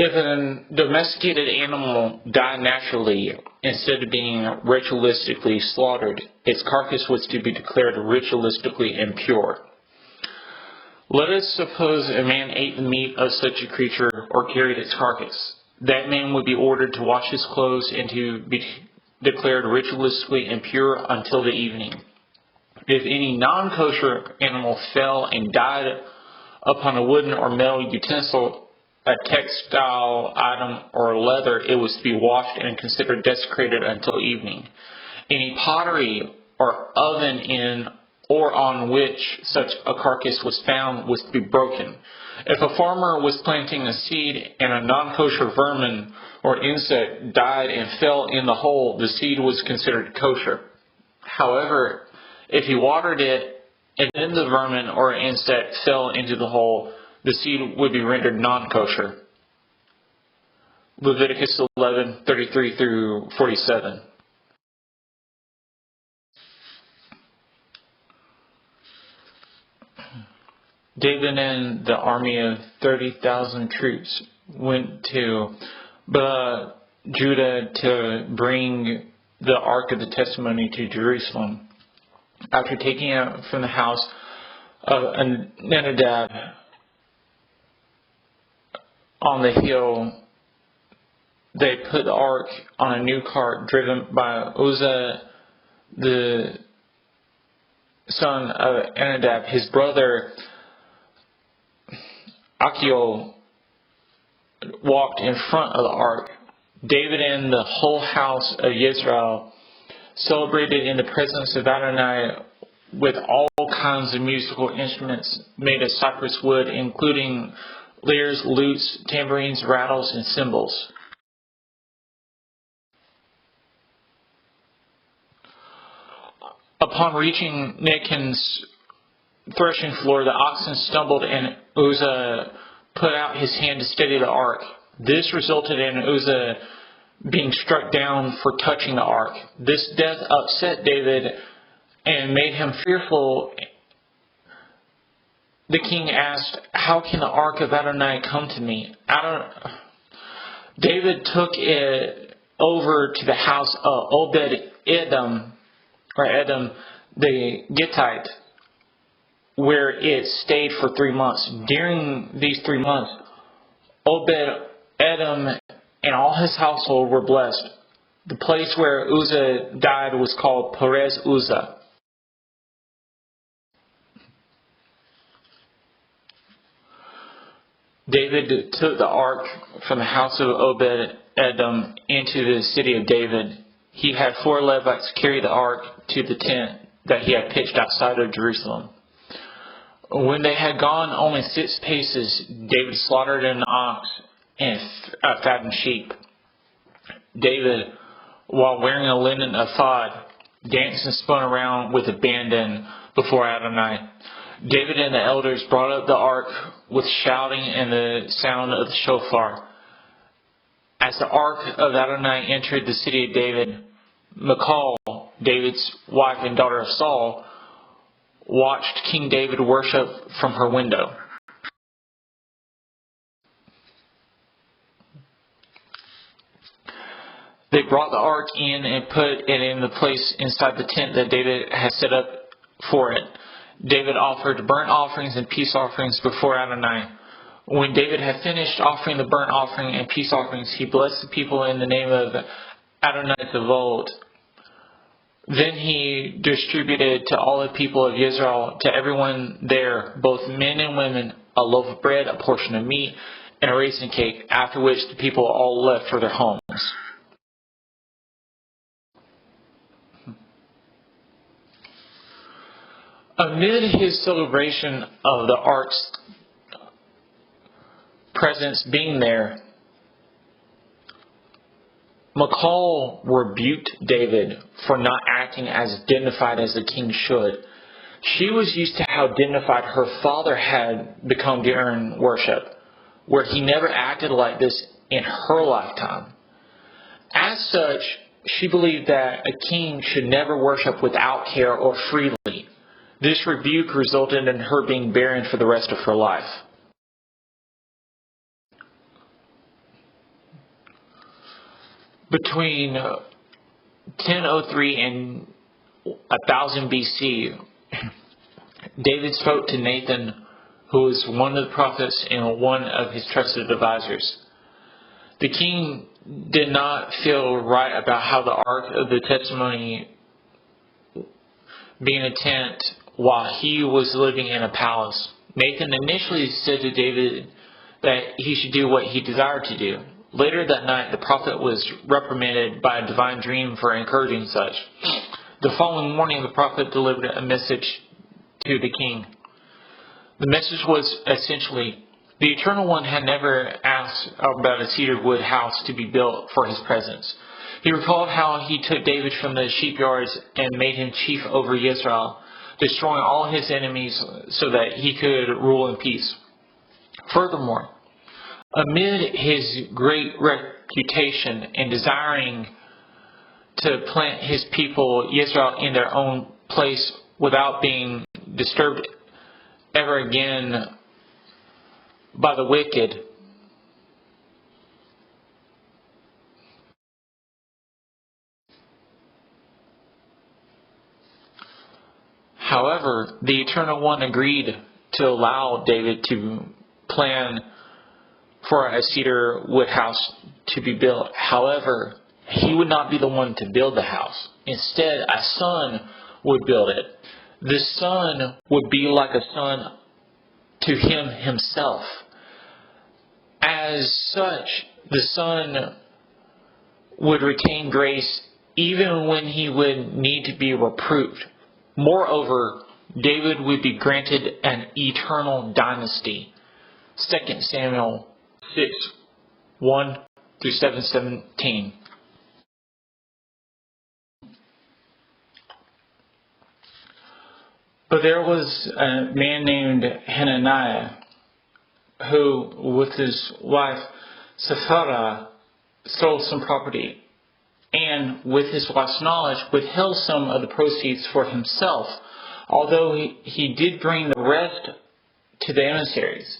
If a domesticated animal died naturally instead of being ritualistically slaughtered, its carcass was to be declared ritualistically impure. Let us suppose a man ate the meat of such a creature or carried its carcass. That man would be ordered to wash his clothes and to be declared ritualistically impure until the evening. If any non-kosher animal fell and died upon a wooden or metal utensil, a textile item, or leather, it was to be washed and considered desecrated until evening. Any pottery or oven in or on which such a carcass was found was to be broken. If a farmer was planting a seed and a non-kosher vermin or insect died and fell in the hole, the seed was considered kosher. However, if he watered it and then the vermin or insect fell into the hole, the seed would be rendered non-kosher. Leviticus 11:33 through 47. David and the army of 30,000 troops went to Judah to bring the Ark of the Testimony to Jerusalem. After taking it from the house of Abinadab on the hill, they put the ark on a new cart driven by Uzzah, the son of Abinadab. His brother Achio walked in front of the ark. David and the whole house of Israel celebrated in the presence of Adonai with all kinds of musical instruments made of cypress wood, including lyres, lutes, tambourines, rattles, and cymbals. Upon reaching Nichan's threshing floor, the oxen stumbled and Uzzah put out his hand to steady the ark. This resulted in Uzzah being struck down for touching the ark. This death upset David and made him fearful. The king asked, "How can the ark of Adonai come to me?" David took it over to the house of Obed Edom the Gittite, where it stayed for 3 months. During these 3 months, Obed Edom and all his household were blessed. The place where Uzzah died was called Perez Uzzah. David took the ark from the house of Obed Edom into the city of David. He had 4 Levites carry the ark to the tent that he had pitched outside of Jerusalem. When they had gone only 6 paces, David slaughtered an ox and a fattened sheep. David, while wearing a linen ephod, danced and spun around with abandon before Adonai. David and the elders brought up the ark with shouting and the sound of the shofar. As the ark of Adonai entered the city of David, Michal, David's wife and daughter of Saul, watched King David worship from her window. They brought the ark in and put it in the place inside the tent that David had set up for it. David offered burnt offerings and peace offerings before Adonai. When David had finished offering the burnt offering and peace offerings, he blessed the people in the name of Adonai Tzavot. Then he distributed to all the people of Israel, to everyone there, both men and women, a loaf of bread, a portion of meat, and a raisin cake, after which the people all left for their homes. Amid his celebration of the ark's presence being there, Michal rebuked David for not acting as dignified as the king should. She was used to how dignified her father had become during worship, where he never acted like this in her lifetime. As such, she believed that a king should never worship without care or freely. This rebuke resulted in her being barren for the rest of her life. Between 1003 and 1000 BC, David spoke to Nathan, who was one of the prophets and one of his trusted advisors. The king did not feel right about how the Ark of the Testimony being a tent while he was living in a palace. Nathan initially said to David that he should do what he desired to do. Later that night, the prophet was reprimanded by a divine dream for encouraging such. The following morning, the prophet delivered a message to the king. The message was essentially, the Eternal One had never asked about a cedar wood house to be built for his presence. He recalled how he took David from the sheepyards and made him chief over Israel, destroying all his enemies so that he could rule in peace. Furthermore, amid his great reputation and desiring to plant his people Israel in their own place without being disturbed ever again by the wicked, however, the Eternal One agreed to allow David to plan for a cedar wood house to be built. However, he would not be the one to build the house. Instead, a son would build it. The son would be like a son to him himself. As such, the son would retain grace even when he would need to be reproved. Moreover, David would be granted an eternal dynasty. 2 Samuel 6:1-7:17. But there was a man named Hananiah who, with his wife Sefira, stole some property, and with his wife's knowledge withheld some of the proceeds for himself, although he did bring the rest to the emissaries.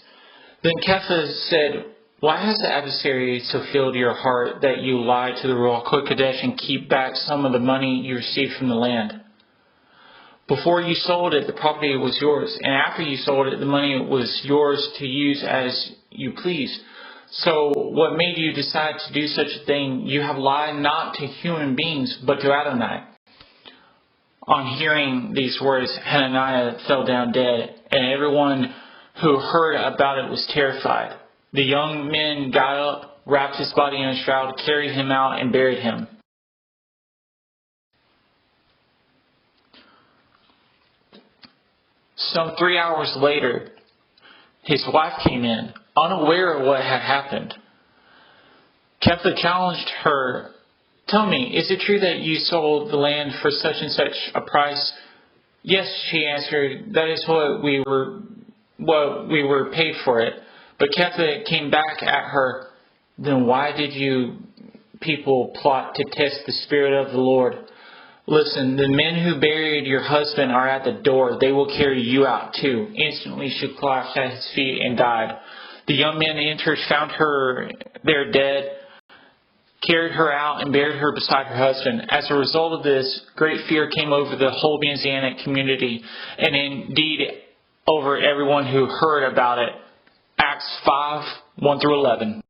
Then Kepha said, "Why has the adversary so filled your heart that you lie to the royal Kodesh and keep back some of the money you received from the land? Before you sold it, the property was yours, and after you sold it, the money was yours to use as you pleased. So what made you decide to do such a thing? You have lied not to human beings, but to Adonai." On hearing these words, Hananiah fell down dead, and everyone who heard about it was terrified. The young men got up, wrapped his body in a shroud, carried him out, and buried him. Some 3 hours later, his wife came in, unaware of what had happened. Kepha challenged her, "Tell me, is it true that you sold the land for such and such a price?" "Yes," she answered, "that is what we were paid for it." But Kepha came back at her, "Then why did you people plot to test the Spirit of the Lord? Listen, the men who buried your husband are at the door. They will carry you out too." Instantly she collapsed at his feet and died. The young men entered, found her there dead, carried her out, and buried her beside her husband. As a result of this, great fear came over the whole Messianic community, and indeed over everyone who heard about it. Acts 5:1-11.